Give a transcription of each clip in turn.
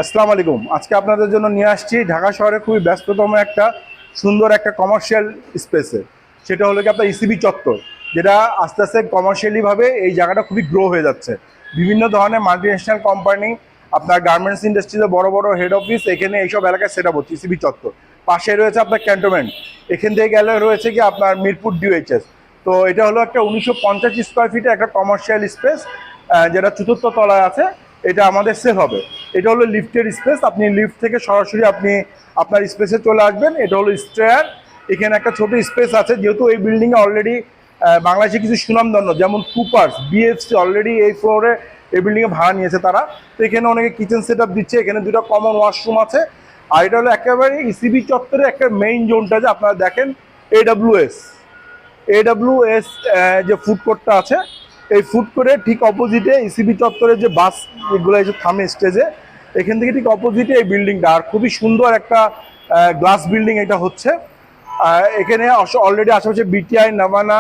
আসসালামু আলাইকুম। আজকে আপনাদের জন্য নিয়ে আসছি ঢাকা শহরে খুবই ব্যস্ততম একটা সুন্দর একটা কমার্শিয়াল স্পেসে। সেটা হলো কি আপনার ইসিবি চত্বর, যেটা আস্তে আস্তে কমার্শিয়ালিভাবে এই জায়গাটা খুবই গ্রো হয়ে যাচ্ছে। বিভিন্ন ধরনের মাল্টিন্যাশনাল কোম্পানি, আপনার গার্মেন্টস ইন্ডাস্ট্রিতে বড় বড় হেড অফিস এখানে এইসব এলাকায় সেট আপ হচ্ছে ইসিবি চত্বর। পাশে রয়েছে আপনার ক্যান্টনমেন্ট, এখান থেকে গেলে রয়েছে কি আপনার মিরপুর ডিউএইচএস। তো এটা হলো একটা 1950 স্কোয়ার ফিটে একটা কমার্শিয়াল স্পেস, যেটা চতুর্থ তলায় আছে। এটা আমাদের সেল হবে। এটা হলো লিফটের স্পেস, আপনি লিফট থেকে সরাসরি আপনি আপনার স্পেসে চলে আসবেন। এটা হলো স্টেয়ার। এখানে একটা ছোট স্পেস আছে, যেহেতু এই বিল্ডিংয়ে অলরেডি বাংলাদেশে কিছু সুনামধন্য যেমন কুপার্স, বিএফসি অলরেডি এই ফ্লোরে এই বিল্ডিংয়ে ভাড়া নিয়েছে তারা। তো এখানে অনেকে কিচেন সেট আপ দিচ্ছে, এখানে দুটো কমন ওয়াশরুম আছে। আর এটা হলো একেবারে ইসিবি চত্বরে একটা মেইন জোনটা, যে আপনারা দেখেন এডাব্লিউএস এডাব্লিউএস যে ফুড কোর্টটা আছে, এই ফুড কোর্টের ঠিক অপোজিটে ইসিবি চত্বরের যে বাস এগুলো এসে থামে স্টেজে, এখান থেকে ঠিক অপোজিটে এই বিল্ডিংটা। আর খুবই সুন্দর একটা গ্লাস বিল্ডিং এটা হচ্ছে। এখানে অলরেডি আশেপাশে বিটিআই, নাভানা,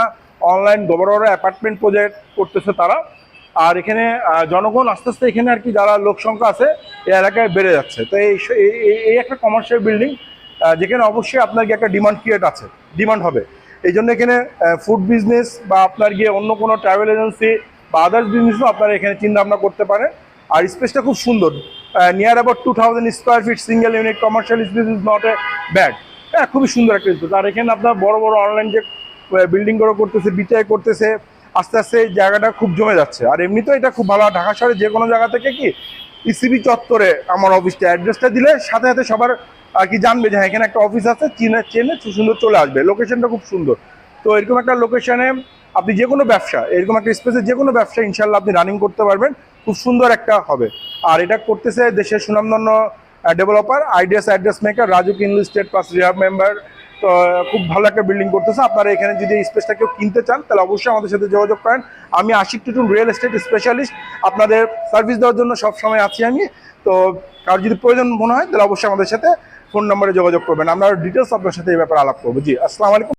অনলাইন বড় বড় অ্যাপার্টমেন্ট প্রজেক্ট করতেছে তারা। আর এখানে জনগণ আস্তে আস্তে এখানে আর কি যারা লোক সংখ্যা আছে এই এলাকায় বেড়ে যাচ্ছে। তো এই একটা কমার্শিয়াল বিল্ডিং, যেখানে অবশ্যই আপনার কি একটা ডিমান্ড ক্রিয়েট আছে, ডিমান্ড হবে। এই জন্য এখানে ফুড বিজনেস বা আপনার গিয়ে অন্য কোনো ট্রাভেল এজেন্সি বা আদার্স বিজনেসও আপনারা এখানে চিন্তা ভাবনা করতে পারেন। আর স্পেসটা খুব সুন্দর, near about 2000 square feet single unit commercial space is not a bad. হ্যাঁ, খুবই সুন্দর একটা স্পেস। আর এখানে আপনার বড় বড় অনলাইন যে বিল্ডিংগুলো করতেছে, বিটিআই করতেছে, আস্তে আস্তে এই জায়গাটা খুব জমে যাচ্ছে। আর এমনিতেও এটা খুব ভালো। ঢাকা শহরে যে কোনো জায়গা থেকে কি ইসিবি চত্বরে আমার অফিসটা অ্যাড্রেসটা দিলে সাথে সাথে সবার আর কি জানবে যে হ্যাঁ এখানে একটা অফিস আছে, চেনে সুন্দর চলে আসবে। লোকেশনটা খুব সুন্দর। তো এরকম একটা লোকেশনে আপনি যে কোনো ব্যবসা, এরকম একটা স্পেসে যে কোনো ব্যবসা ইনশাল্লাহ আপনি রানিং করতে পারবেন। খুব সুন্দর একটা হবে। আর এটা করতেছে দেশের সুনামধন্য developer ideas address maker Raju কিনলু স্টেট পাস রিহাব মেম্বার। তো খুব ভালো একটা বিল্ডিং করতেছে। আপনারা এখানে যদি এই স্পেসটা কেউ কিনতে চান তাহলে অবশ্যই আমাদের সাথে যোগাযোগ করেন। আমি Ashik Tutul real estate specialist, আপনাদের সার্ভিস দেওয়ার জন্য সবসময় আছি আমি। তো কারোর যদি প্রয়োজন মনে হয় তাহলে অবশ্যই আমাদের সাথে ফোন নম্বরে যোগাযোগ করবেন। আমরা ডিটেলস আপনার সাথে এই ব্যাপারে আলাপ করবো। জি, আসসালামু আলাইকুম।